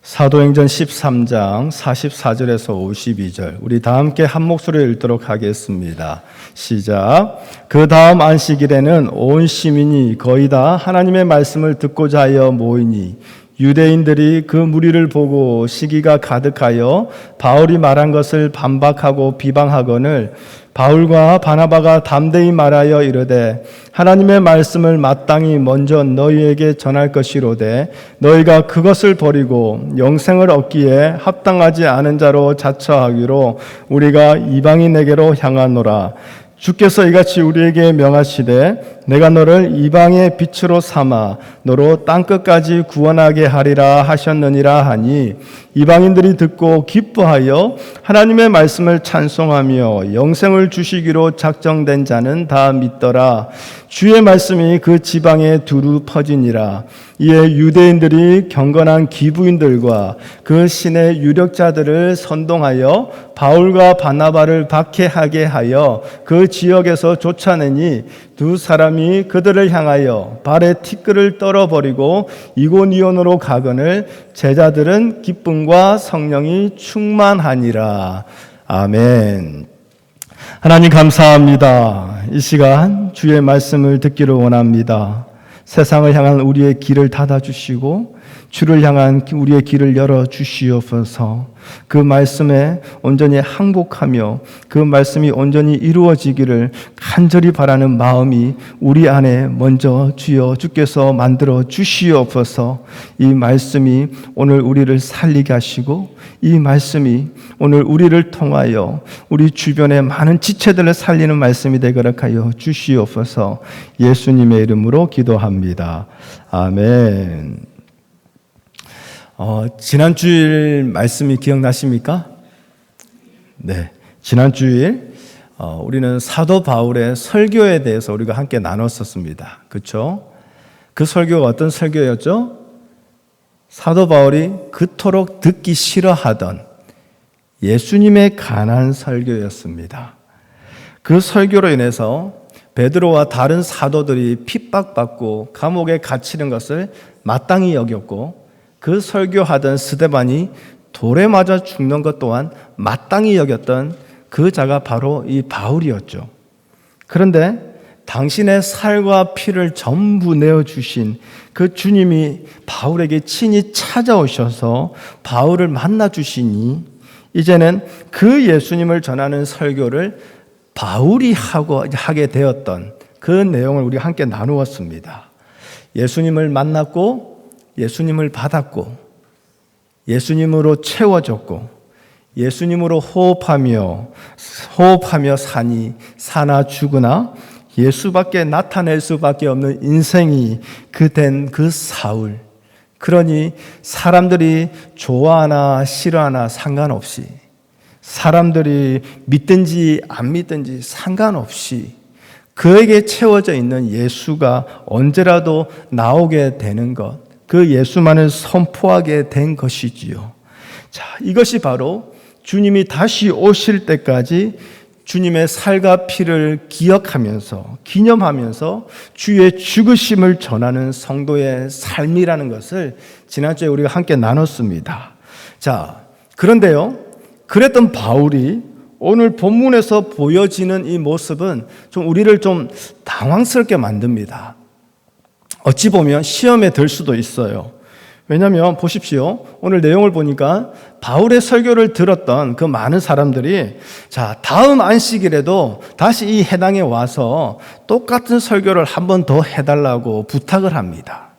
사도행전 13장 44절에서 52절 우리 다 함께 한 목소리로 읽도록 하겠습니다. 시작. 그 다음 안식일에는 온 시민이 거의 다 하나님의 말씀을 듣고자 하여 모이니 유대인들이 그 무리를 보고 시기가 가득하여 바울이 말한 것을 반박하고 비방하거늘 바울과 바나바가 담대히 말하여 이르되 하나님의 말씀을 마땅히 먼저 너희에게 전할 것이로되 너희가 그것을 버리고 영생을 얻기에 합당하지 않은 자로 자처하기로 우리가 이방인에게로 향하노라. 주께서 이같이 우리에게 명하시되 내가 너를 이방의 빛으로 삼아 너로 땅끝까지 구원하게 하리라 하셨느니라 하니 이방인들이 듣고 기뻐하여 하나님의 말씀을 찬송하며 영생을 주시기로 작정된 자는 다 믿더라. 주의 말씀이 그 지방에 두루 퍼지니라. 이에 유대인들이 경건한 기부인들과 그 신의 유력자들을 선동하여 바울과 바나바를 박해하게 하여 그 지역에서 쫓아내니 두 사람이 그들을 향하여 발에 티끌을 떨어버리고 이고니온으로 가거늘 제자들은 기쁨과 성령이 충만하니라. 아멘. 하나님 감사합니다. 이 시간 주의 말씀을 듣기를 원합니다. 세상을 향한 우리의 길을 닫아주시고 주를 향한 우리의 길을 열어주시옵소서. 그 말씀에 온전히 항복하며 그 말씀이 온전히 이루어지기를 간절히 바라는 마음이 우리 안에 먼저 주께서 만들어 주시옵소서. 이 말씀이 오늘 우리를 살리게 하시고 이 말씀이 오늘 우리를 통하여 우리 주변의 많은 지체들을 살리는 말씀이 되도록 하여 주시옵소서. 예수님의 이름으로 기도합니다. 아멘. 지난 주일 말씀이 기억나십니까? 네. 지난 주일 우리는 사도 바울의 설교에 대해서 우리가 함께 나눴었습니다. 그렇죠? 그 설교가 어떤 설교였죠? 사도 바울이 그토록 듣기 싫어하던 예수님에 관한 설교였습니다. 그 설교로 인해서 베드로와 다른 사도들이 핍박받고 감옥에 갇히는 것을 마땅히 여겼고 그 설교하던 스데반이 돌에 맞아 죽는 것 또한 마땅히 여겼던 그 자가 바로 이 바울이었죠. 그런데 당신의 살과 피를 전부 내어주신 그 주님이 바울에게 친히 찾아오셔서 바울을 만나주시니 이제는 그 예수님을 전하는 설교를 바울이 하게 되었던 그 내용을 우리 함께 나누었습니다. 예수님을 만났고 예수님을 받았고 예수님으로 채워졌고 예수님으로 호흡하며 사나 죽으나 예수밖에 나타낼 수밖에 없는 인생이 된 그 사울. 그러니 사람들이 좋아하나 싫어하나 상관없이 사람들이 믿든지 안 믿든지 상관없이 그에게 채워져 있는 예수가 언제라도 나오게 되는 것, 그 예수만을 선포하게 된 것이지요. 자, 이것이 바로 주님이 다시 오실 때까지 주님의 살과 피를 기념하면서 주의 죽으심을 전하는 성도의 삶이라는 것을 지난주에 우리가 함께 나눴습니다. 자, 그런데요, 그랬던 바울이 오늘 본문에서 보여지는 이 모습은 우리를 좀 당황스럽게 만듭니다. 어찌 보면 시험에 들 수도 있어요. 왜냐하면 보십시오. 오늘 내용을 보니까 바울의 설교를 들었던 그 많은 사람들이 자, 다음 안식일에도 다시 이 해당에 와서 똑같은 설교를 한 번 더 해달라고 부탁을 합니다.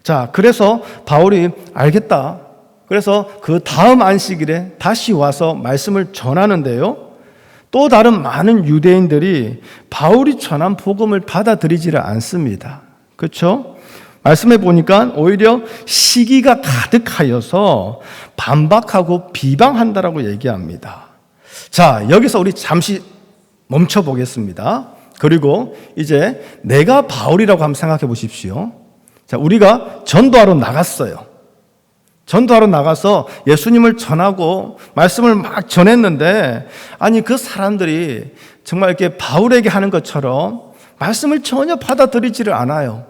자, 그래서 바울이 알겠다. 그래서 그 다음 안식일에 다시 와서 말씀을 전하는데요. 또 다른 많은 유대인들이 바울이 전한 복음을 받아들이지를 않습니다. 그렇죠? 말씀해 보니까 오히려 시기가 가득하여서 반박하고 비방한다라고 얘기합니다. 자, 여기서 우리 잠시 멈춰 보겠습니다. 그리고 이제 내가 바울이라고 한번 생각해 보십시오. 자, 우리가 전도하러 나갔어요. 전도하러 나가서 예수님을 전하고 말씀을 막 전했는데 아니 그 사람들이 정말 이렇게 바울에게 하는 것처럼 말씀을 전혀 받아들이지를 않아요.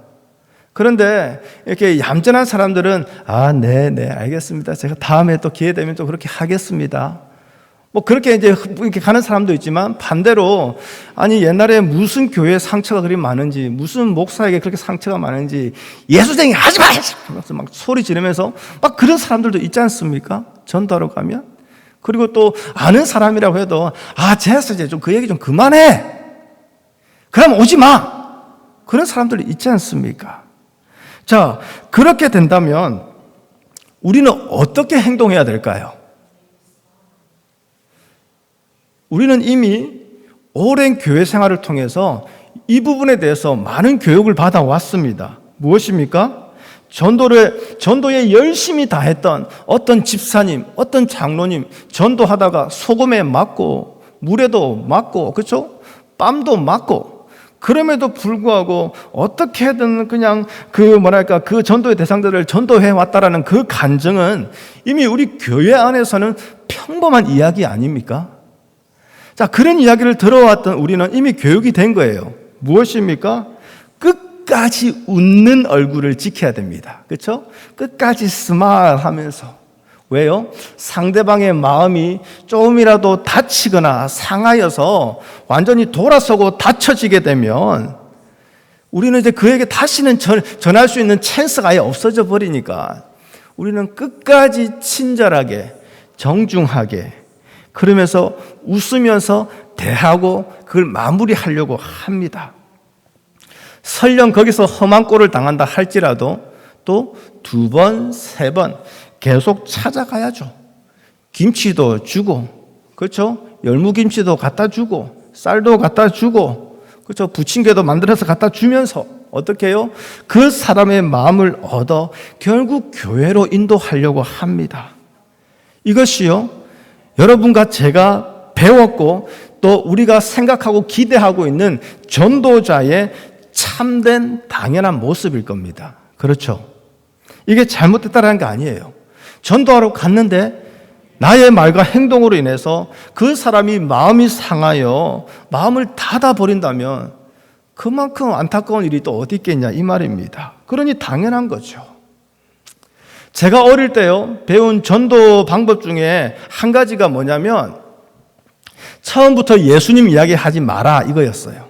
그런데 이렇게 얌전한 사람들은 네, 알겠습니다. 제가 다음에 또 기회 되면 또 그렇게 하겠습니다. 뭐 그렇게 이제 이렇게 가는 사람도 있지만 반대로 아니 옛날에 무슨 교회에 상처가 그리 많은지 무슨 목사에게 그렇게 상처가 많은지 예수쟁이 하지 마! 하면서 막 소리 지르면서 막 그런 사람들도 있지 않습니까? 전도하러 가면. 그리고 또 아는 사람이라고 해도 됐어 이제 좀 그 얘기 좀 그만해. 그럼 오지 마. 그런 사람들이 있지 않습니까? 자, 그렇게 된다면 우리는 어떻게 행동해야 될까요? 우리는 이미 오랜 교회 생활을 통해서 이 부분에 대해서 많은 교육을 받아왔습니다. 무엇입니까? 전도에 열심히 다했던 어떤 집사님, 어떤 장로님, 전도하다가 소금에 맞고, 물에도 맞고, 그렇죠? 뺨도 맞고, 그럼에도 불구하고 어떻게든 그냥 그 전도의 대상들을 전도해 왔다라는 그 간증은 이미 우리 교회 안에서는 평범한 이야기 아닙니까? 자, 그런 이야기를 들어왔던 우리는 이미 교육이 된 거예요. 무엇입니까? 끝까지 웃는 얼굴을 지켜야 됩니다. 그렇죠? 끝까지 스마일 하면서. 왜요? 상대방의 마음이 조금이라도 다치거나 상하여서 완전히 돌아서고 다쳐지게 되면 우리는 이제 그에게 다시는 전할 수 있는 찬스가 아예 없어져 버리니까 우리는 끝까지 친절하게 정중하게 그러면서 웃으면서 대하고 그걸 마무리하려고 합니다. 설령 거기서 험한 꼴을 당한다 할지라도 또 2번, 3번 계속 찾아가야죠. 김치도 주고, 그렇죠? 열무김치도 갖다 주고, 쌀도 갖다 주고, 그렇죠? 부침개도 만들어서 갖다 주면서 어떻게 해요? 그 사람의 마음을 얻어 결국 교회로 인도하려고 합니다. 이것이요, 여러분과 제가 배웠고 또 우리가 생각하고 기대하고 있는 전도자의 참된 당연한 모습일 겁니다. 그렇죠? 이게 잘못됐다는 게 아니에요. 전도하러 갔는데 나의 말과 행동으로 인해서 그 사람이 마음이 상하여 마음을 닫아버린다면 그만큼 안타까운 일이 또 어디 있겠냐 이 말입니다. 그러니 당연한 거죠. 제가 어릴 때요 배운 전도 방법 중에 한 가지가 뭐냐면 처음부터 예수님 이야기 하지 마라 이거였어요.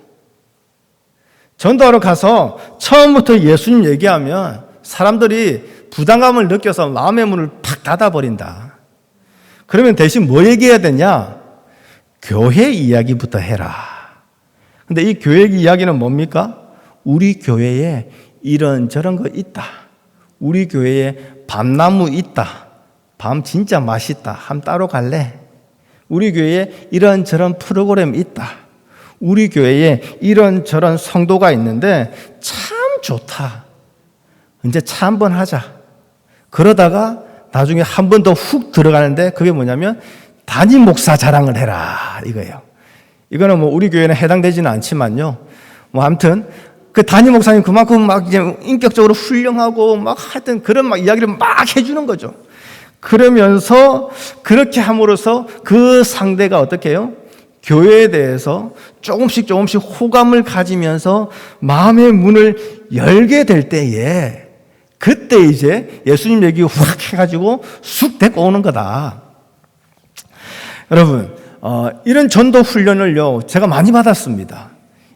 전도하러 가서 처음부터 예수님 얘기하면 사람들이 부담감을 느껴서 마음의 문을 팍 닫아버린다. 그러면 대신 뭐 얘기해야 되냐? 교회 이야기부터 해라. 근데 이 교회 이야기는 뭡니까? 우리 교회에 이런저런 거 있다. 우리 교회에 밤나무 있다. 밤 진짜 맛있다. 함 따로 갈래? 우리 교회에 이런저런 프로그램 있다. 우리 교회에 이런저런 성도가 있는데 참 좋다. 이제 차 한번 하자. 그러다가 나중에 한 번 더 훅 들어가는데 그게 뭐냐면 담임 목사 자랑을 해라 이거예요. 이거는 뭐 우리 교회는 해당되지는 않지만요. 뭐 아무튼 그 담임 목사님 그만큼 막 이제 인격적으로 훌륭하고 막 하여튼 그런 막 이야기를 막 해주는 거죠. 그러면서 그렇게 함으로써 그 상대가 어떻게 해요? 교회에 대해서 조금씩 호감을 가지면서 마음의 문을 열게 될 때에 그때 이제 예수님 얘기 확 해가지고 쑥 데리고 오는 거다. 여러분, 이런 전도 훈련을요, 제가 많이 받았습니다.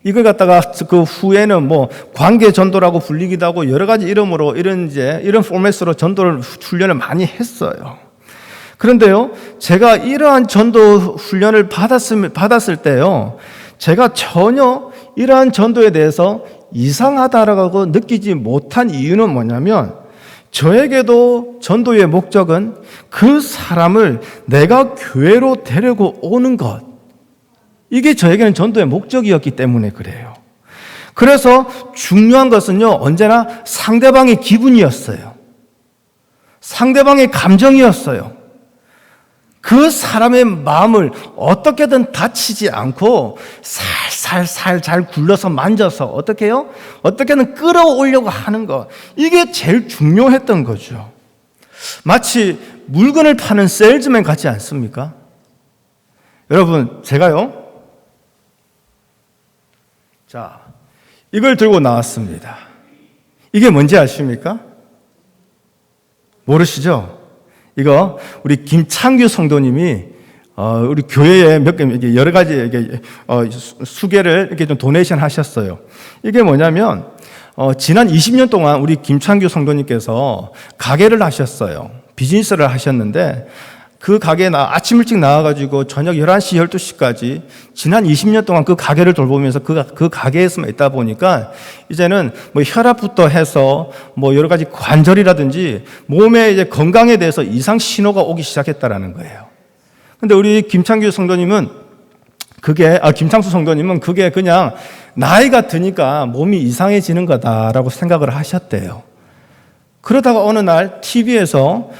이걸 갖다가 그 후에는 뭐 관계 전도라고 불리기도 하고 여러 가지 이름으로 이런 포맷으로 전도를 훈련을 많이 했어요. 그런데요, 제가 이러한 전도 훈련을 받았을 때요, 제가 전혀 이러한 전도에 대해서 이상하다라고 느끼지 못한 이유는 뭐냐면 저에게도 전도의 목적은 그 사람을 내가 교회로 데리고 오는 것, 이게 저에게는 전도의 목적이었기 때문에 그래요. 그래서 중요한 것은요 언제나 상대방의 기분이었어요. 상대방의 감정이었어요. 그 사람의 마음을 어떻게든 다치지 않고 살살 잘 굴러서 만져서 어떻게 해요? 어떻게든 끌어오려고 하는 것. 이게 제일 중요했던 거죠. 마치 물건을 파는 세일즈맨 같지 않습니까? 여러분, 제가요. 자, 이걸 들고 나왔습니다. 이게 뭔지 아십니까? 모르시죠? 이거 우리 김창규 성도님이 우리 교회에 몇 개 여러 가지 수개를 이렇게 좀 도네이션 하셨어요. 이게 뭐냐면 지난 20년 동안 우리 김창규 성도님께서 가게를 하셨어요. 비즈니스를 하셨는데 그 가게에 아침 일찍 나와가지고 저녁 11시, 12시까지 지난 20년 동안 그 가게를 돌보면서 그 가게에서만 있다 보니까 이제는 뭐 혈압부터 해서 뭐 여러 가지 관절이라든지 몸의 이제 건강에 대해서 이상 신호가 오기 시작했다라는 거예요. 근데 우리 김창규 성도님은 김창수 성도님은 그게 그냥 나이가 드니까 몸이 이상해지는 거다라고 생각을 하셨대요. 그러다가 어느 날 TV에서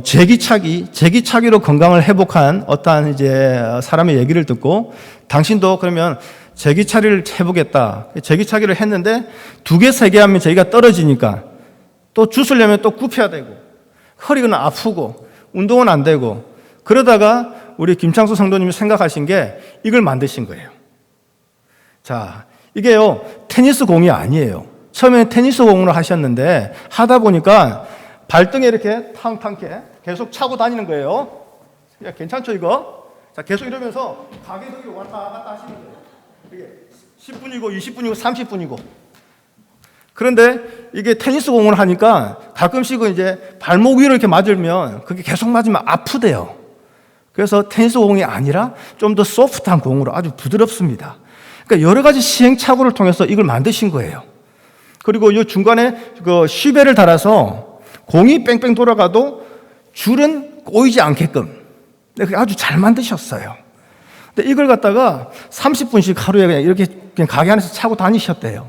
제기차기로 건강을 회복한 어떠한 이제 사람의 얘기를 듣고 당신도 그러면 제기차기를 해보겠다. 제기차기를 했는데 2개, 3개 하면 제기가 떨어지니까 또 주스려면 또 굽혀야 되고 허리는 아프고 운동은 안 되고 그러다가 우리 김창수 성도님이 생각하신 게 이걸 만드신 거예요. 자, 이게요, 테니스 공이 아니에요. 처음에 테니스 공으로 하셨는데 하다 보니까 발등에 이렇게 탕탕게 계속 차고 다니는 거예요. 야, 괜찮죠, 이거? 자, 계속 이러면서 가게도 왔다 갔다 하시는 거예요. 이게 10분이고 20분이고 30분이고. 그런데 이게 테니스 공을 하니까 가끔씩은 이제 발목 위로 이렇게 맞으면 그게 계속 맞으면 아프대요. 그래서 테니스 공이 아니라 좀 더 소프트한 공으로 아주 부드럽습니다. 그러니까 여러 가지 시행착오를 통해서 이걸 만드신 거예요. 그리고 이 중간에 그 쉬벨을 달아서 공이 뺑뺑 돌아가도 줄은 꼬이지 않게끔 아주 잘 만드셨어요. 근데 이걸 갖다가 30분씩 하루에 그냥 이렇게 그냥 가게 안에서 차고 다니셨대요.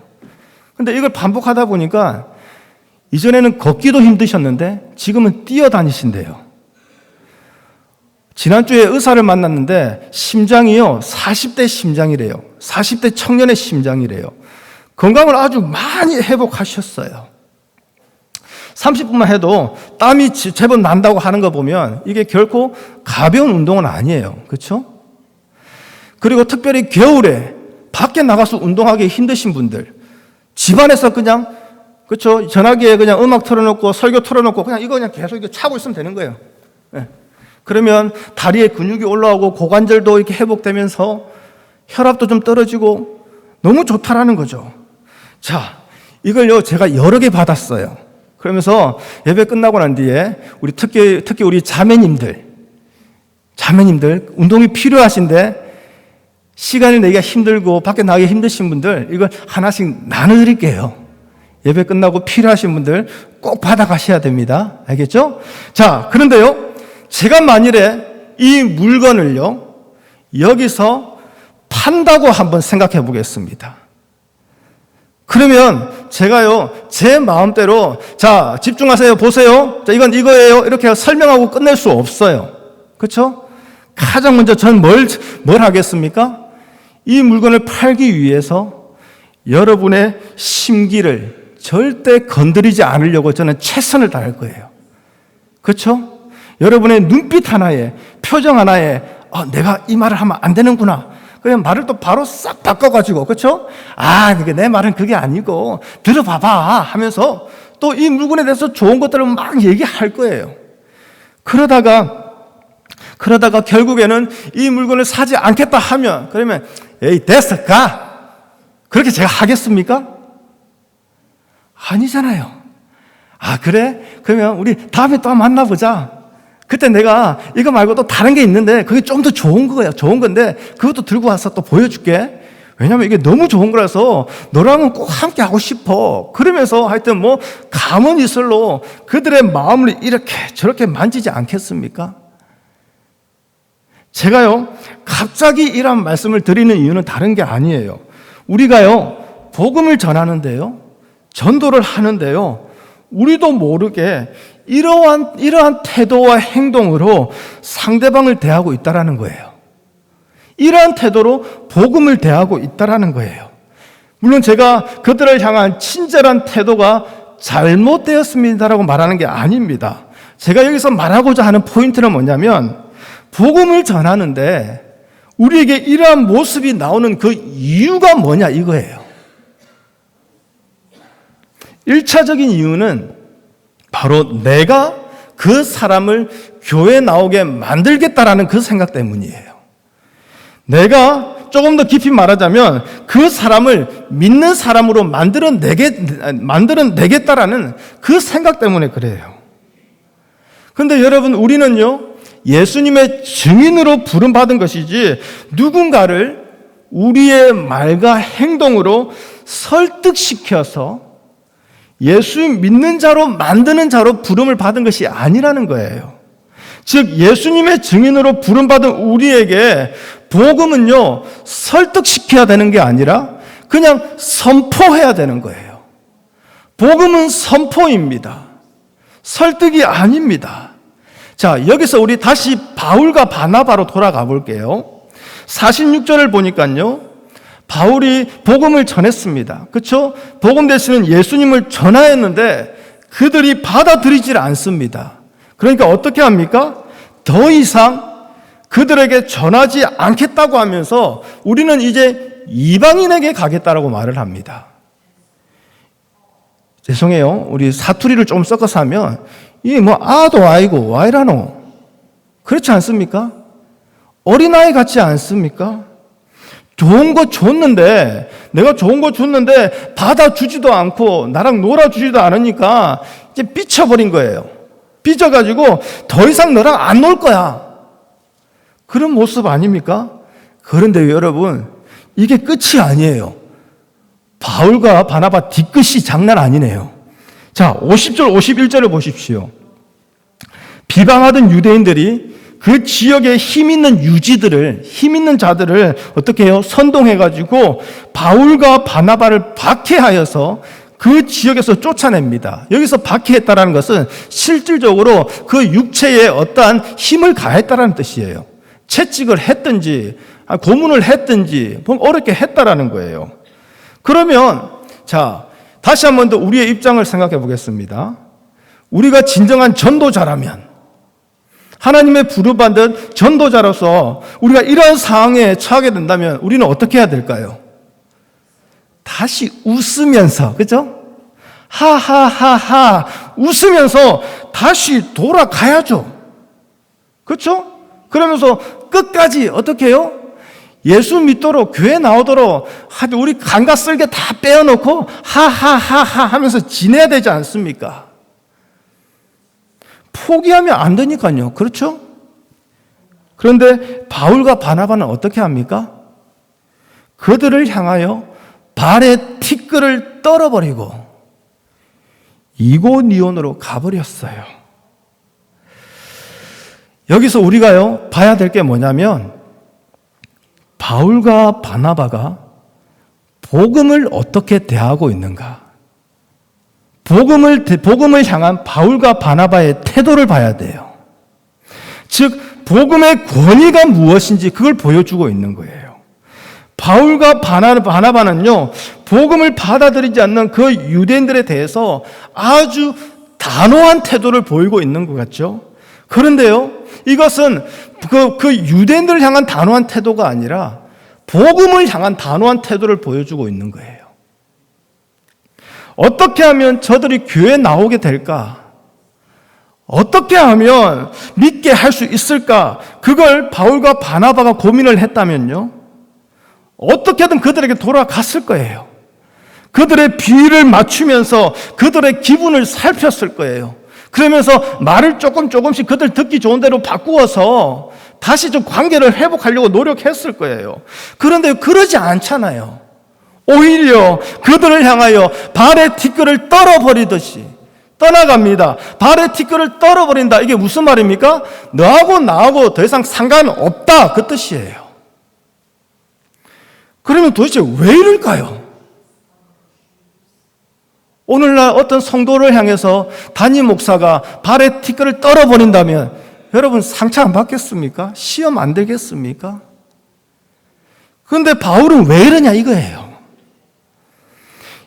근데 이걸 반복하다 보니까 이전에는 걷기도 힘드셨는데 지금은 뛰어다니신대요. 지난주에 의사를 만났는데 심장이요 40대 심장이래요. 40대 청년의 심장이래요. 건강을 아주 많이 회복하셨어요. 30분만 해도 땀이 제법 난다고 하는 거 보면 이게 결코 가벼운 운동은 아니에요. 그렇죠? 그리고 특별히 겨울에 밖에 나가서 운동하기 힘드신 분들, 집안에서 그냥 그렇죠? 전화기에 그냥 음악 틀어놓고 설교 틀어놓고 그냥 이거 그냥 계속 이렇게 차고 있으면 되는 거예요. 네. 그러면 다리에 근육이 올라오고 고관절도 이렇게 회복되면서 혈압도 좀 떨어지고 너무 좋다라는 거죠. 자, 이걸요 제가 여러 개 받았어요. 그러면서 예배 끝나고 난 뒤에 우리 특히 우리 자매님들 운동이 필요하신데 시간을 내기가 힘들고 밖에 나가기 힘드신 분들 이걸 하나씩 나눠드릴게요. 예배 끝나고 필요하신 분들 꼭 받아가셔야 됩니다. 알겠죠? 자, 그런데요 제가 만일에 이 물건을요 여기서 판다고 한번 생각해 보겠습니다. 그러면 제가요 제 마음대로 자 집중하세요 보세요 자 이건 이거예요 이렇게 설명하고 끝낼 수 없어요. 그렇죠? 가장 먼저 전 뭘 하겠습니까? 이 물건을 팔기 위해서 여러분의 심기를 절대 건드리지 않으려고 저는 최선을 다할 거예요. 그렇죠? 여러분의 눈빛 하나에 표정 하나에 내가 이 말을 하면 안 되는구나. 그냥 말을 또 바로 싹 바꿔가지고 그렇죠? 이게 내 말은 그게 아니고 들어봐봐 하면서 또 이 물건에 대해서 좋은 것들을 막 얘기할 거예요. 그러다가 결국에는 이 물건을 사지 않겠다 하면 그러면 에이 됐어 가 그렇게 제가 하겠습니까? 아니잖아요. 그래? 그러면 우리 다음에 또 만나보자. 그때 내가 이거 말고 또 다른 게 있는데 그게 좀 더 좋은 거야. 좋은 건데 그것도 들고 와서 또 보여줄게. 왜냐면 이게 너무 좋은 거라서 너랑은 꼭 함께 하고 싶어. 그러면서 하여튼 뭐 감언 이설로 그들의 마음을 이렇게 저렇게 만지지 않겠습니까? 제가요 갑자기 이런 말씀을 드리는 이유는 다른 게 아니에요. 우리가요 복음을 전하는데요 전도를 하는데요 우리도 모르게 이러한 태도와 행동으로 상대방을 대하고 있다라는 거예요. 이러한 태도로 복음을 대하고 있다라는 거예요. 물론 제가 그들을 향한 친절한 태도가 잘못되었습니다라고 말하는 게 아닙니다. 제가 여기서 말하고자 하는 포인트는 뭐냐면 복음을 전하는데 우리에게 이러한 모습이 나오는 그 이유가 뭐냐 이거예요. 1차적인 이유는 바로 내가 그 사람을 교회에 나오게 만들겠다라는 그 생각 때문이에요. 내가 조금 더 깊이 말하자면 그 사람을 믿는 사람으로 만들어내겠다라는 그 생각 때문에 그래요. 그런데 여러분, 우리는요, 예수님의 증인으로 부름받은 것이지 누군가를 우리의 말과 행동으로 설득시켜서 예수 믿는 자로 만드는 자로 부름을 받은 것이 아니라는 거예요. 즉 예수님의 증인으로 부름받은 우리에게 복음은요, 설득시켜야 되는 게 아니라 그냥 선포해야 되는 거예요. 복음은 선포입니다. 설득이 아닙니다. 자, 여기서 우리 다시 바울과 바나바로 돌아가 볼게요. 46절을 보니까요, 바울이 복음을 전했습니다. 그렇죠? 복음 대신은 예수님을 전하였는데 그들이 받아들이질 않습니다. 그러니까 어떻게 합니까? 더 이상 그들에게 전하지 않겠다고 하면서 우리는 이제 이방인에게 가겠다라고 말을 합니다. 죄송해요. 우리 사투리를 좀 섞어서 하면 이게 뭐 아도 아이고 와이라노, 그렇지 않습니까? 어린아이 같지 않습니까? 좋은 거 줬는데, 내가 좋은 거 줬는데 받아주지도 않고 나랑 놀아주지도 않으니까 이제 삐쳐버린 거예요. 삐져가지고 더 이상 너랑 안 놀 거야. 그런 모습 아닙니까? 그런데 여러분, 이게 끝이 아니에요. 바울과 바나바 뒤끝이 장난 아니네요. 자, 50절, 51절을 보십시오. 비방하던 유대인들이 그 지역에 힘 있는 유지들을, 힘 있는 자들을 어떻게 해요? 선동해가지고 바울과 바나바를 박해하여서 그 지역에서 쫓아냅니다. 여기서 박해했다는 것은 실질적으로 그 육체에 어떠한 힘을 가했다는 뜻이에요. 채찍을 했든지 고문을 했든지 어렵게 했다라는 거예요. 그러면 자, 다시 한 번 더 우리의 입장을 생각해 보겠습니다. 우리가 진정한 전도자라면, 하나님의 부름받은 전도자로서 우리가 이런 상황에 처하게 된다면 우리는 어떻게 해야 될까요? 다시 웃으면서, 그죠? 하하하하 웃으면서 다시 돌아가야죠. 그렇죠? 그러면서 끝까지 어떻게 해요? 예수 믿도록, 교회 나오도록 우리 간과 쓸개 다 빼어놓고 하하하하 하면서 지내야 되지 않습니까? 포기하면 안 되니까요. 그렇죠? 그런데 바울과 바나바는 어떻게 합니까? 그들을 향하여 발에 티끌을 떨어버리고 이고니온으로 가버렸어요. 여기서 우리가요, 봐야 될 게 뭐냐면 바울과 바나바가 복음을 어떻게 대하고 있는가? 복음을 향한 바울과 바나바의 태도를 봐야 돼요. 즉, 복음의 권위가 무엇인지 그걸 보여주고 있는 거예요. 바울과 바나바는요, 복음을 받아들이지 않는 그 유대인들에 대해서 아주 단호한 태도를 보이고 있는 것 같죠? 그런데요, 이것은 그 유대인들을 향한 단호한 태도가 아니라 복음을 향한 단호한 태도를 보여주고 있는 거예요. 어떻게 하면 저들이 교회에 나오게 될까? 어떻게 하면 믿게 할 수 있을까? 그걸 바울과 바나바가 고민을 했다면요, 어떻게든 그들에게 돌아갔을 거예요. 그들의 비위를 맞추면서 그들의 기분을 살폈을 거예요. 그러면서 말을 조금씩 그들 듣기 좋은 대로 바꾸어서 다시 좀 관계를 회복하려고 노력했을 거예요. 그런데 그러지 않잖아요. 오히려 그들을 향하여 발에 티끌을 떨어버리듯이 떠나갑니다. 발에 티끌을 떨어버린다. 이게 무슨 말입니까? 너하고 나하고 더 이상 상관없다, 그 뜻이에요. 그러면 도대체 왜 이럴까요? 오늘날 어떤 성도를 향해서 담임 목사가 발에 티끌을 떨어버린다면 여러분 상처 안 받겠습니까? 시험 안 들겠습니까? 그런데 바울은 왜 이러냐 이거예요.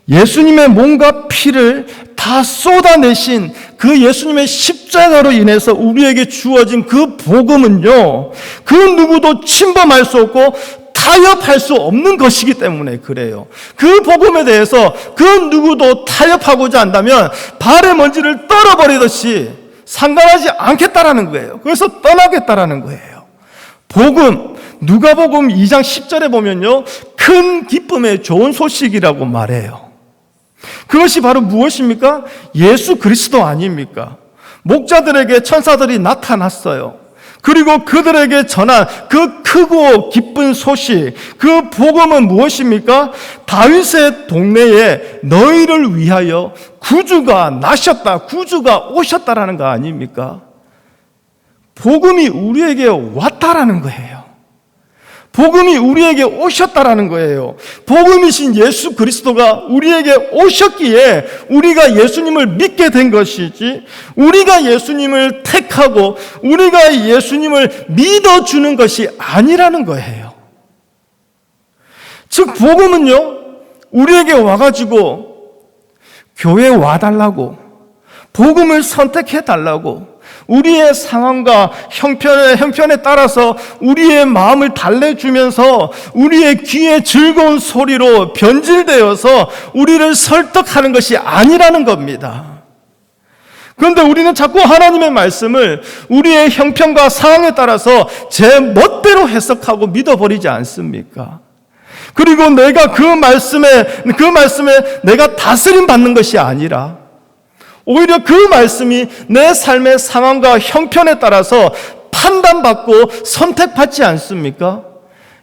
예수님의 몸과 피를 다 쏟아내신 그 예수님의 십자가로 인해서 우리에게 주어진 그 복음은요, 그 누구도 침범할 수 없고 타협할 수 없는 것이기 때문에 그래요. 그 복음에 대해서 그 누구도 타협하고자 한다면 발의 먼지를 떨어버리듯이 상관하지 않겠다라는 거예요. 그래서 떠나겠다라는 거예요. 복음, 누가복음 2장 10절에 보면요, 큰 기쁨의 좋은 소식이라고 말해요. 그것이 바로 무엇입니까? 예수 그리스도 아닙니까? 목자들에게 천사들이 나타났어요. 그리고 그들에게 전한 그 크고 기쁜 소식, 그 복음은 무엇입니까? 다윗의 동네에 너희를 위하여 구주가 나셨다, 구주가 오셨다라는 거 아닙니까? 복음이 우리에게 왔다라는 거예요. 복음이 우리에게 오셨다라는 거예요. 복음이신 예수 그리스도가 우리에게 오셨기에 우리가 예수님을 믿게 된 것이지, 우리가 예수님을 택하고 우리가 예수님을 믿어주는 것이 아니라는 거예요. 즉 복음은요, 우리에게 와가지고 교회에 와달라고, 복음을 선택해달라고, 우리의 상황과 형편에 따라서 우리의 마음을 달래주면서 우리의 귀에 즐거운 소리로 변질되어서 우리를 설득하는 것이 아니라는 겁니다. 그런데 우리는 자꾸 하나님의 말씀을 우리의 형편과 상황에 따라서 제 멋대로 해석하고 믿어버리지 않습니까? 그리고 내가 그 말씀에 내가 다스림 받는 것이 아니라 오히려 그 말씀이 내 삶의 상황과 형편에 따라서 판단받고 선택받지 않습니까?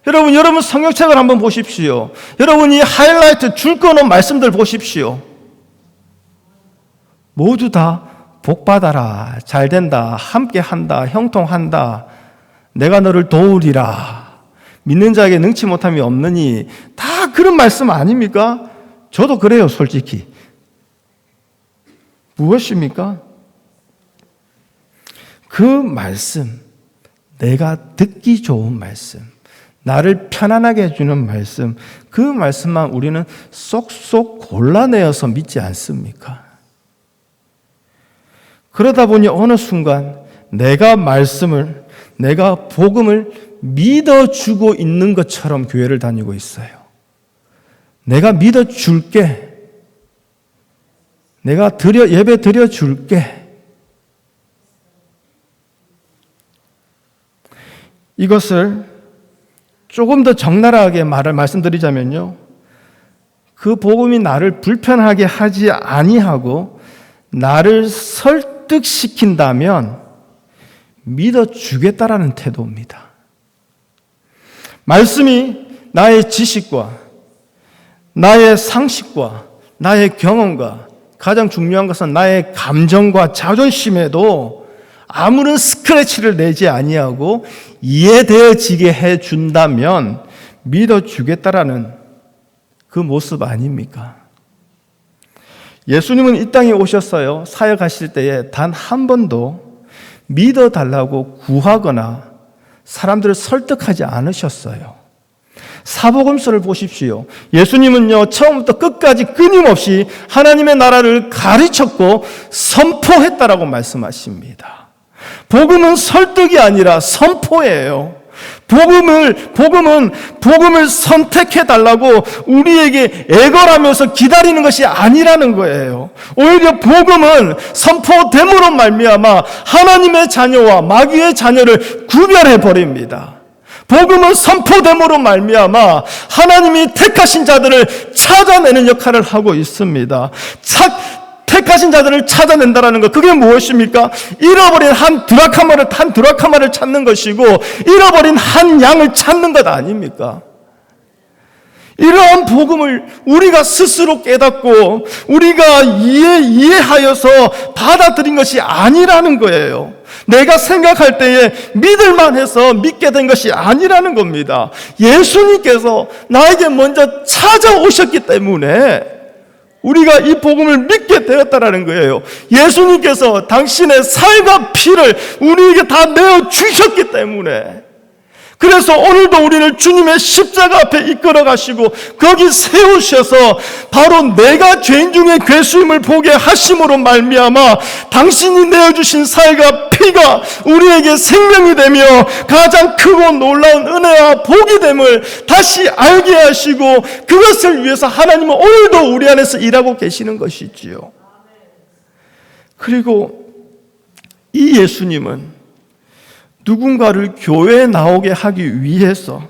여러분 성경책을 한번 보십시오. 여러분이 하이라이트 줄 거는 말씀들 보십시오. 모두 다 복받아라, 잘된다, 함께한다, 형통한다, 내가 너를 도우리라, 믿는 자에게 능치 못함이 없느니, 다 그런 말씀 아닙니까? 저도 그래요, 솔직히. 무엇입니까? 그 말씀, 내가 듣기 좋은 말씀, 나를 편안하게 해주는 말씀, 그 말씀만 우리는 쏙쏙 골라내어서 믿지 않습니까? 그러다 보니 어느 순간 내가 복음을 믿어주고 있는 것처럼 교회를 다니고 있어요. 내가 믿어줄게, 내가 예배 드려줄게. 이것을 조금 더 적나라하게 말씀드리자면요, 그 복음이 나를 불편하게 하지 아니하고 나를 설득시킨다면 믿어주겠다라는 태도입니다. 말씀이 나의 지식과 나의 상식과 나의 경험과 가장 중요한 것은 나의 감정과 자존심에도 아무런 스크래치를 내지 아니하고 이해되어지게 해준다면 믿어주겠다라는 그 모습 아닙니까? 예수님은 이 땅에 오셨어요. 사역하실 때에 단 한 번도 믿어달라고 구하거나 사람들을 설득하지 않으셨어요. 사복음서를 보십시오. 예수님은요, 처음부터 끝까지 끊임없이 하나님의 나라를 가르쳤고 선포했다라고 말씀하십니다. 복음은 설득이 아니라 선포예요. 복음을 선택해달라고 우리에게 애걸하면서 기다리는 것이 아니라는 거예요. 오히려 복음은 선포됨으로 말미암아 하나님의 자녀와 마귀의 자녀를 구별해버립니다. 복음은 선포됨으로 말미암아 하나님이 택하신 자들을 찾아내는 역할을 하고 있습니다. 택하신 자들을 찾아낸다라는 것, 그게 무엇입니까? 잃어버린 한 드라카마를 찾는 것이고 잃어버린 한 양을 찾는 것 아닙니까? 이러한 복음을 우리가 스스로 깨닫고 우리가 이해하여서 받아들인 것이 아니라는 거예요. 내가 생각할 때에 믿을만 해서 믿게 된 것이 아니라는 겁니다. 예수님께서 나에게 먼저 찾아오셨기 때문에 우리가 이 복음을 믿게 되었다라는 거예요. 예수님께서 당신의 살과 피를 우리에게 다 내어주셨기 때문에, 그래서 오늘도 우리를 주님의 십자가 앞에 이끌어 가시고 거기 세우셔서 바로 내가 죄인 중에 괴수임을 보게 하심으로 말미암아 당신이 내어주신 살과 피가 우리에게 생명이 되며 가장 크고 놀라운 은혜와 복이 됨을 다시 알게 하시고 그것을 위해서 하나님은 오늘도 우리 안에서 일하고 계시는 것이지요. 그리고 이 예수님은 누군가를 교회에 나오게 하기 위해서,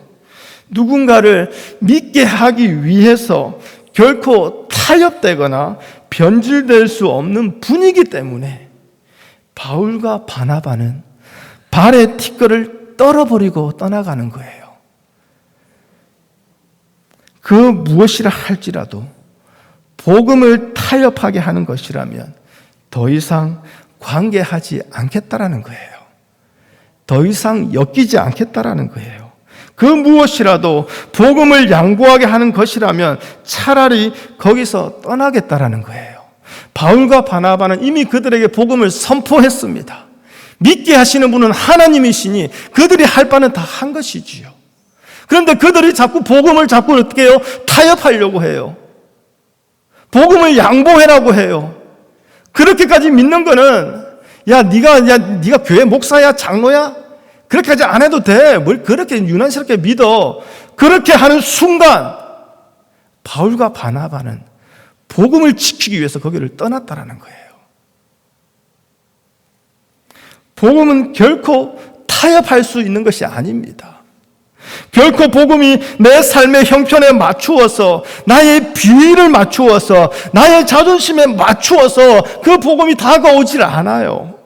누군가를 믿게 하기 위해서 결코 타협되거나 변질될 수 없는 분이기 때문에 바울과 바나바는 발에 티끌을 떨어버리고 떠나가는 거예요. 그 무엇이라 할지라도 복음을 타협하게 하는 것이라면 더 이상 관계하지 않겠다라는 거예요. 더 이상 엮이지 않겠다라는 거예요. 그 무엇이라도 복음을 양보하게 하는 것이라면 차라리 거기서 떠나겠다라는 거예요. 바울과 바나바는 이미 그들에게 복음을 선포했습니다. 믿게 하시는 분은 하나님이시니 그들이 할 바는 다 한 것이지요. 그런데 그들이 자꾸 복음을 자꾸 어떻게 해요? 타협하려고 해요. 복음을 양보해라고 해요. 그렇게까지 믿는 거는 네가 교회 목사야, 장로야? 그렇게까지 안 해도 돼. 뭘 그렇게 유난스럽게 믿어. 그렇게 하는 순간 바울과 바나바는 복음을 지키기 위해서 거기를 떠났다라는 거예요. 복음은 결코 타협할 수 있는 것이 아닙니다. 결코 복음이 내 삶의 형편에 맞추어서, 나의 비위를 맞추어서, 나의 자존심에 맞추어서 그 복음이 다가오질 않아요.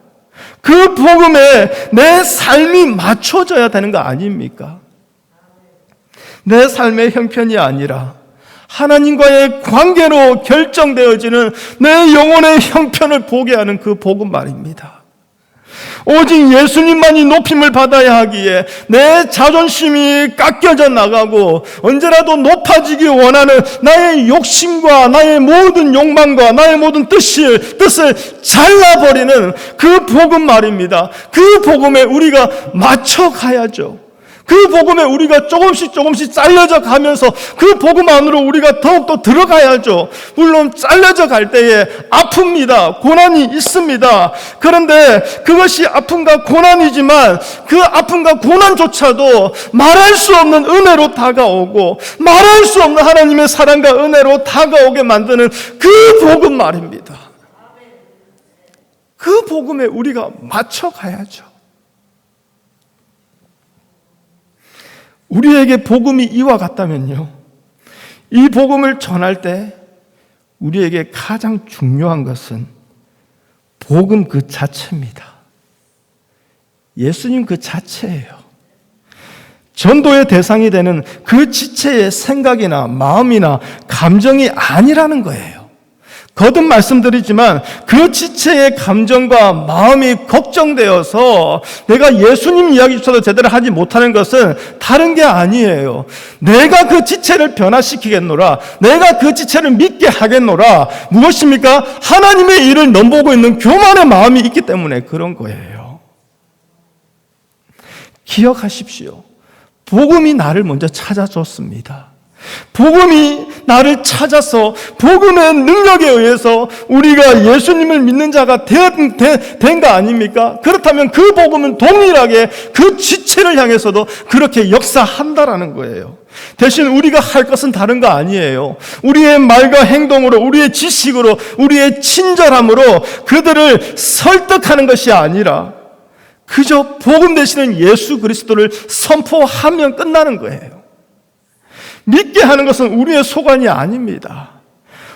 그 복음에 내 삶이 맞춰져야 되는 거 아닙니까? 내 삶의 형편이 아니라 하나님과의 관계로 결정되어지는 내 영혼의 형편을 보게 하는 그 복음 말입니다. 오직 예수님만이 높임을 받아야 하기에 내 자존심이 깎여져 나가고 언제라도 높아지기 원하는 나의 욕심과 나의 모든 욕망과 나의 모든 뜻을 잘라버리는 그 복음 말입니다. 그 복음에 우리가 맞춰가야죠. 그 복음에 우리가 조금씩 잘려져 가면서 그 복음 안으로 우리가 더욱더 들어가야죠. 물론 잘려져 갈 때에 아픕니다. 고난이 있습니다. 그런데 그것이 아픔과 고난이지만 그 아픔과 고난조차도 말할 수 없는 은혜로 다가오고 말할 수 없는 하나님의 사랑과 은혜로 다가오게 만드는 그 복음 말입니다. 그 복음에 우리가 맞춰가야죠. 우리에게 복음이 이와 같다면요, 이 복음을 전할 때 우리에게 가장 중요한 것은 복음 그 자체입니다. 예수님 그 자체예요. 전도의 대상이 되는 그 지체의 생각이나 마음이나 감정이 아니라는 거예요. 거듭 말씀드리지만 그 지체의 감정과 마음이 걱정되어서 내가 예수님 이야기조차도 제대로 하지 못하는 것은 다른 게 아니에요. 내가 그 지체를 변화시키겠노라, 내가 그 지체를 믿게 하겠노라. 무엇입니까? 하나님의 일을 넘보고 있는 교만의 마음이 있기 때문에 그런 거예요. 기억하십시오. 복음이 나를 먼저 찾아줬습니다. 복음이 나를 찾아서 복음의 능력에 의해서 우리가 예수님을 믿는 자가 된 거 아닙니까? 그렇다면 그 복음은 동일하게 그 지체를 향해서도 그렇게 역사한다라는 거예요. 대신 우리가 할 것은 다른 거 아니에요. 우리의 말과 행동으로, 우리의 지식으로, 우리의 친절함으로 그들을 설득하는 것이 아니라 그저 복음 되시는 예수 그리스도를 선포하면 끝나는 거예요. 믿게 하는 것은 우리의 소관이 아닙니다.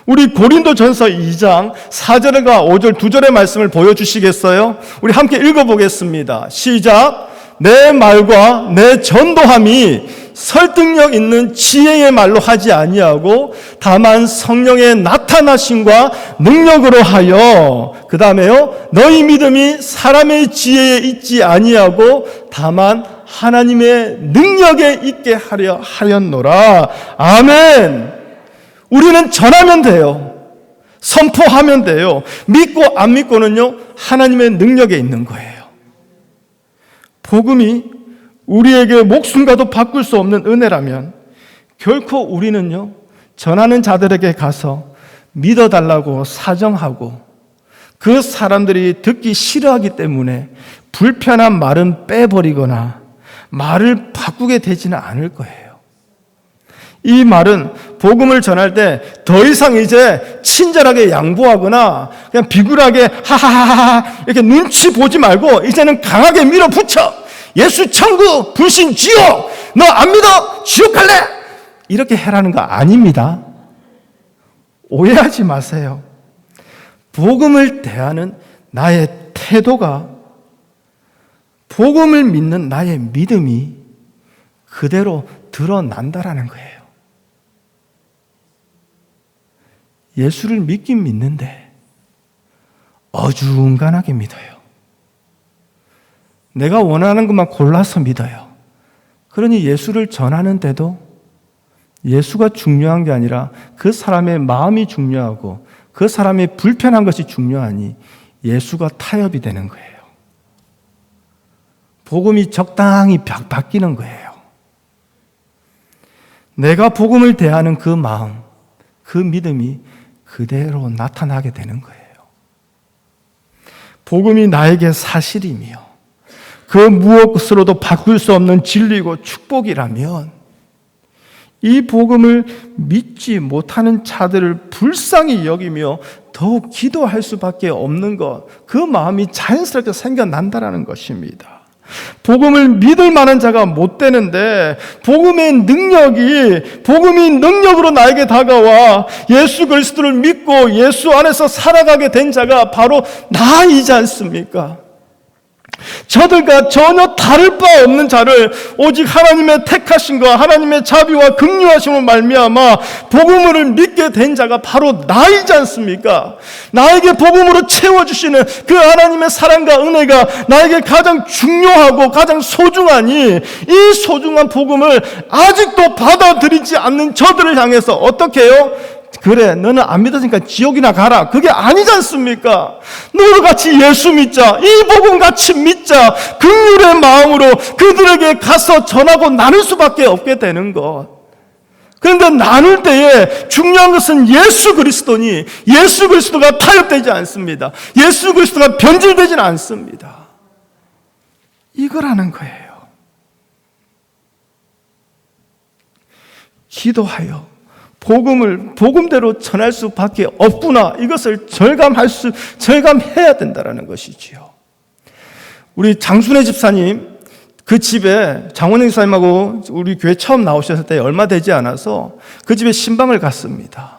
우리 고린도전서 2장 4절과 5절 두 절의 말씀을 보여주시겠어요? 우리 함께 읽어보겠습니다. 시작. 내 말과 내 전도함이 설득력 있는 지혜의 말로 하지 아니하고 다만 성령의 나타나심과 능력으로 하여, 그 다음에요, 너희 믿음이 사람의 지혜에 있지 아니하고 다만 하나님의 능력에 있게 하려 하였노라. 아멘. 우리는 전하면 돼요. 선포하면 돼요. 믿고 안 믿고는요, 하나님의 능력에 있는 거예요. 복음이 우리에게 목숨과도 바꿀 수 없는 은혜라면 결코 우리는요, 전하는 자들에게 가서 믿어달라고 사정하고 그 사람들이 듣기 싫어하기 때문에 불편한 말은 빼버리거나 말을 바꾸게 되지는 않을 거예요. 이 말은 복음을 전할 때 더 이상 이제 친절하게 양보하거나 그냥 비굴하게 하하하하 이렇게 눈치 보지 말고 이제는 강하게 밀어붙여 예수 천국 불신 지옥 너 안 믿어 지옥 갈래 이렇게 해라는 거 아닙니다. 오해하지 마세요. 복음을 대하는 나의 태도가 복음을 믿는 나의 믿음이 그대로 드러난다라는 거예요. 예수를 믿긴 믿는데 어중간하게 믿어요. 내가 원하는 것만 골라서 믿어요. 그러니 예수를 전하는데도 예수가 중요한 게 아니라 그 사람의 마음이 중요하고 그 사람의 불편한 것이 중요하니 예수가 타협이 되는 거예요. 복음이 적당히 바뀌는 거예요. 내가 복음을 대하는 그 마음, 그 믿음이 그대로 나타나게 되는 거예요. 복음이 나에게 사실이며 그 무엇으로도 바꿀 수 없는 진리고 축복이라면 이 복음을 믿지 못하는 자들을 불쌍히 여기며 더욱 기도할 수밖에 없는 것, 그 마음이 자연스럽게 생겨난다는 것입니다. 복음을 믿을 만한 자가 못 되는데 복음이 능력으로 나에게 다가와 예수 그리스도를 믿고 예수 안에서 살아가게 된 자가 바로 나이지 않습니까? 저들과 전혀 다를 바 없는 자를 오직 하나님의 택하심과 하나님의 자비와 긍휼하심으로 말미암아 복음을 믿게 된 자가 바로 나이지 않습니까? 나에게 복음으로 채워주시는 그 하나님의 사랑과 은혜가 나에게 가장 중요하고 가장 소중하니 이 소중한 복음을 아직도 받아들이지 않는 저들을 향해서 어떻게 해요? 그래 너는 안 믿었으니까 지옥이나 가라. 그게 아니지 않습니까? 너도 같이 예수 믿자. 이 복음 같이 믿자. 긍휼의 마음으로 그들에게 가서 전하고 나눌 수밖에 없게 되는 것. 그런데 나눌 때에 중요한 것은 예수 그리스도니 예수 그리스도가 타협되지 않습니다. 예수 그리스도가 변질되지는 않습니다. 이거라는 거예요. 기도하여 복음을 복음대로 전할 수밖에 없구나. 이것을 절감해야 된다는 것이지요. 우리 장순애 집사님 그 집에 장원영 집사님하고 우리 교회 처음 나오셨을 때 얼마 되지 않아서 그 집에 신방을 갔습니다.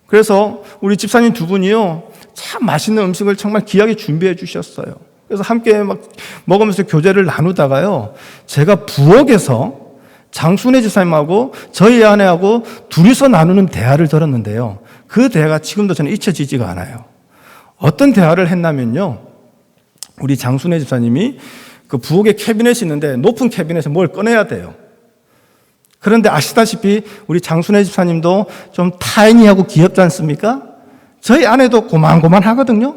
그래서 우리 집사님 두 분이요 참 맛있는 음식을 정말 귀하게 준비해 주셨어요. 그래서 함께 막 먹으면서 교제를 나누다가요 제가 부엌에서 장순애 집사님하고 저희 아내하고 둘이서 나누는 대화를 들었는데요. 그 대화가 지금도 저는 잊혀지지가 않아요. 어떤 대화를 했냐면요. 우리 장순애 집사님이 그 부엌에 캐비넷이 있는데 높은 캐비넷에 뭘 꺼내야 돼요. 그런데 아시다시피 우리 장순애 집사님도 좀 타이니하고 귀엽지 않습니까? 저희 아내도 고만고만하거든요.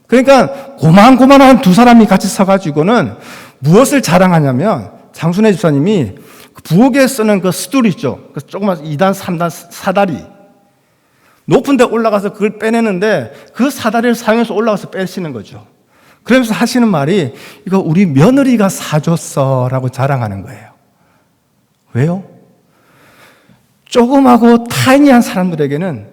그러니까 고만고만한 두 사람이 같이 서가지고는 무엇을 자랑하냐면 장순애 집사님이 부엌에 쓰는 그 스툴 있죠. 그 조그만 2단, 3단 사다리. 높은 데 올라가서 그걸 빼내는데 그 사다리를 사용해서 올라가서 빼시는 거죠. 그러면서 하시는 말이 이거 우리 며느리가 사줬어 라고 자랑하는 거예요. 왜요? 조그마고 타이니한 사람들에게는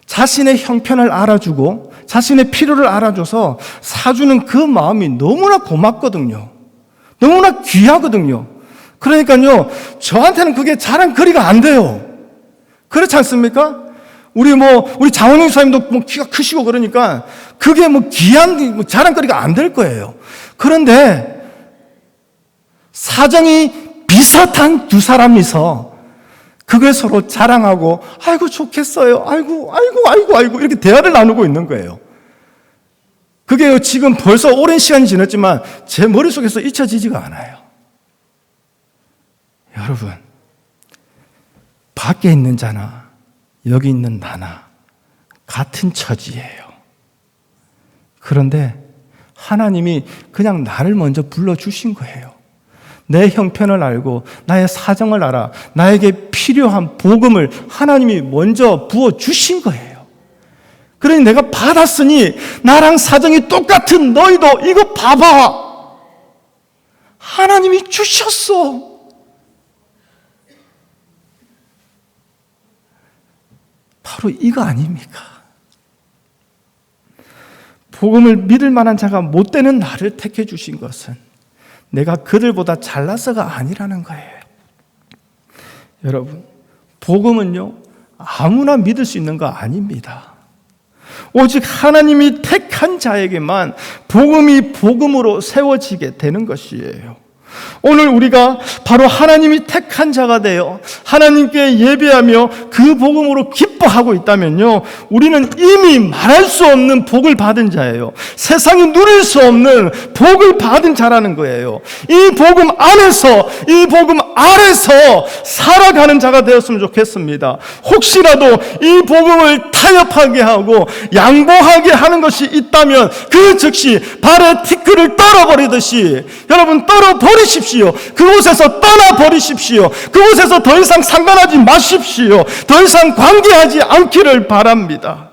자신의 형편을 알아주고 자신의 필요를 알아줘서 사주는 그 마음이 너무나 고맙거든요. 너무나 귀하거든요. 그러니까요, 저한테는 그게 자랑거리가 안 돼요. 그렇지 않습니까? 우리 장원영 사님도 키가 크시고 그러니까 그게 귀한 자랑거리가 안 될 거예요. 그런데 사정이 비슷한 두 사람이서 그걸 서로 자랑하고 아이고 좋겠어요. 아이고 이렇게 대화를 나누고 있는 거예요. 그게 지금 벌써 오랜 시간이 지났지만 제 머릿속에서 잊혀지지가 않아요. 여러분, 밖에 있는 자나 여기 있는 나나 같은 처지예요. 그런데 하나님이 그냥 나를 먼저 불러주신 거예요. 내 형편을 알고 나의 사정을 알아 나에게 필요한 복음을 하나님이 먼저 부어주신 거예요. 그러니 내가 받았으니 나랑 사정이 똑같은 너희도 이거 봐봐. 하나님이 주셨어. 바로 이거 아닙니까? 복음을 믿을 만한 자가 못 되는 나를 택해 주신 것은 내가 그들보다 잘나서가 아니라는 거예요. 여러분, 복음은요, 아무나 믿을 수 있는 거 아닙니다. 오직 하나님이 택한 자에게만 복음이 복음으로 세워지게 되는 것이에요. 오늘 우리가 바로 하나님이 택한 자가 되어 하나님께 예배하며 그 복음으로 기뻐하고 있다면요, 우리는 이미 말할 수 없는 복을 받은 자예요. 세상이 누릴 수 없는 복을 받은 자라는 거예요. 이 복음 안에서, 이 복음 아래서 살아가는 자가 되었으면 좋겠습니다. 혹시라도 이 복음을 타협하게 하고 양보하게 하는 것이 있다면 그 즉시 발에 티끌을 떨어버리듯이 여러분 떨어버리십시오. 그곳에서 떠나버리십시오. 그곳에서 더 이상 상관하지 마십시오. 더 이상 관계하지 않기를 바랍니다.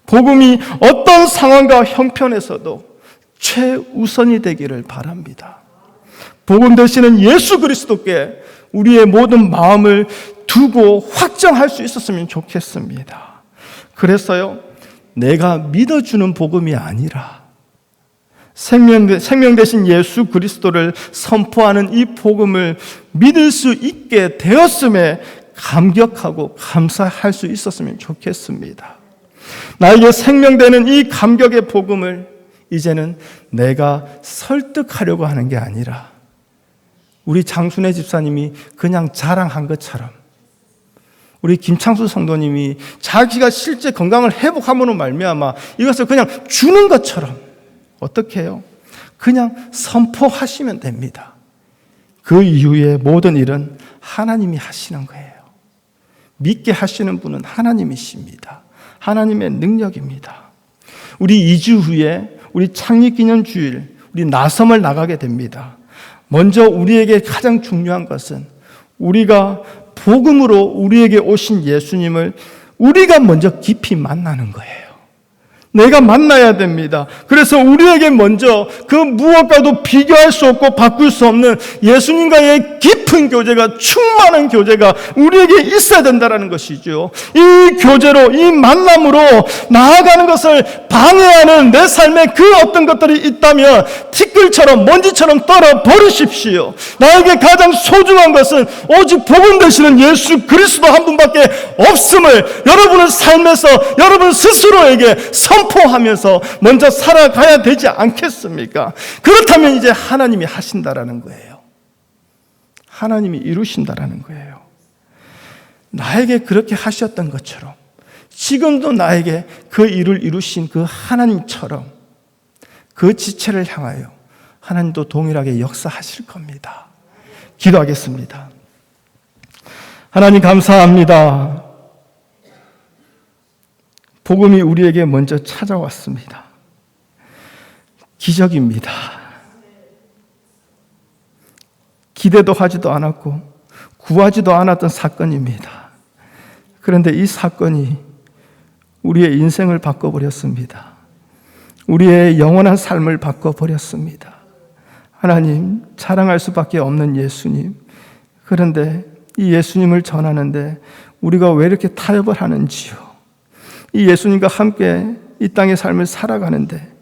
복음이 어떤 상황과 형편에서도 최우선이 되기를 바랍니다. 복음 되시는 예수 그리스도께 우리의 모든 마음을 두고 확정할 수 있었으면 좋겠습니다. 그래서요, 내가 믿어주는 복음이 아니라 생명 되신 예수 그리스도를 선포하는 이 복음을 믿을 수 있게 되었음에 감격하고 감사할 수 있었으면 좋겠습니다. 나에게 생명되는 이 감격의 복음을 이제는 내가 설득하려고 하는 게 아니라 우리 장순애 집사님이 그냥 자랑한 것처럼, 우리 김창수 성도님이 자기가 실제 건강을 회복함으로 말미암아 이것을 그냥 주는 것처럼 어떻게 해요? 그냥 선포하시면 됩니다. 그 이후에 모든 일은 하나님이 하시는 거예요. 믿게 하시는 분은 하나님이십니다. 하나님의 능력입니다. 우리 2주 후에 우리 창립기념주일, 우리 나섬을 나가게 됩니다. 먼저 우리에게 가장 중요한 것은 우리가 복음으로 우리에게 오신 예수님을 우리가 먼저 깊이 만나는 거예요. 내가 만나야 됩니다. 그래서 우리에게 먼저 그 무엇과도 비교할 수 없고 바꿀 수 없는 예수님과의 깊은 교제가, 충만한 교제가 우리에게 있어야 된다는 것이죠. 이 교제로, 이 만남으로 나아가는 것을 방해하는 내 삶에 그 어떤 것들이 있다면 티끌처럼 먼지처럼 떨어버리십시오. 나에게 가장 소중한 것은 오직 복음 되시는 예수 그리스도 한 분밖에 없음을 여러분의 삶에서 여러분 스스로에게 선포하면서 먼저 살아가야 되지 않겠습니까? 그렇다면 이제 하나님이 하신다라는 거예요. 하나님이 이루신다라는 거예요. 나에게 그렇게 하셨던 것처럼 지금도 나에게 그 일을 이루신 그 하나님처럼 그 지체를 향하여 하나님도 동일하게 역사하실 겁니다. 기도하겠습니다. 하나님 감사합니다. 복음이 우리에게 먼저 찾아왔습니다. 기적입니다. 기대도 하지도 않았고 구하지도 않았던 사건입니다. 그런데 이 사건이 우리의 인생을 바꿔버렸습니다. 우리의 영원한 삶을 바꿔버렸습니다. 하나님, 자랑할 수밖에 없는 예수님. 그런데 이 예수님을 전하는데 우리가 왜 이렇게 타협을 하는지요? 이 예수님과 함께 이 땅의 삶을 살아가는데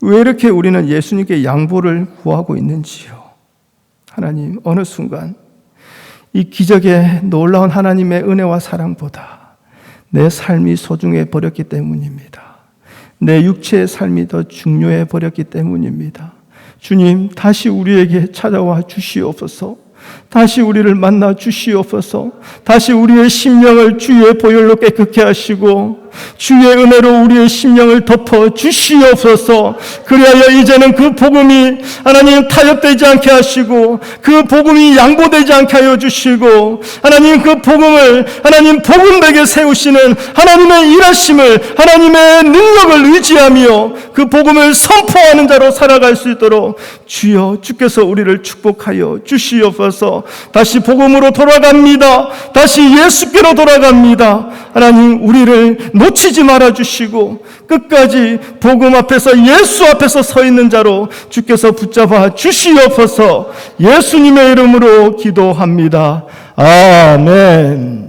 왜 이렇게 우리는 예수님께 양보를 구하고 있는지요? 하나님, 어느 순간 이 기적의 놀라운 하나님의 은혜와 사랑보다 내 삶이 소중해 버렸기 때문입니다. 내 육체의 삶이 더 중요해 버렸기 때문입니다. 주님, 다시 우리에게 찾아와 주시옵소서. 다시 우리를 만나 주시옵소서. 다시 우리의 심령을 주의 보혈로 깨끗게 하시고 주의 은혜로 우리의 심령을 덮어 주시옵소서. 그리하여 이제는 그 복음이 하나님 타협되지 않게 하시고 그 복음이 양보되지 않게 하여 주시고 하나님 그 복음을 하나님 복음되게 세우시는 하나님의 일하심을 하나님의 능력을 의지하며 그 복음을 선포하는 자로 살아갈 수 있도록 주여 주께서 우리를 축복하여 주시옵소서. 다시 복음으로 돌아갑니다. 다시 예수께로 돌아갑니다. 하나님 우리를 놓치지 말아주시고 끝까지 복음 앞에서 예수 앞에서 서 있는 자로 주께서 붙잡아 주시옵소서. 예수님의 이름으로 기도합니다. 아멘.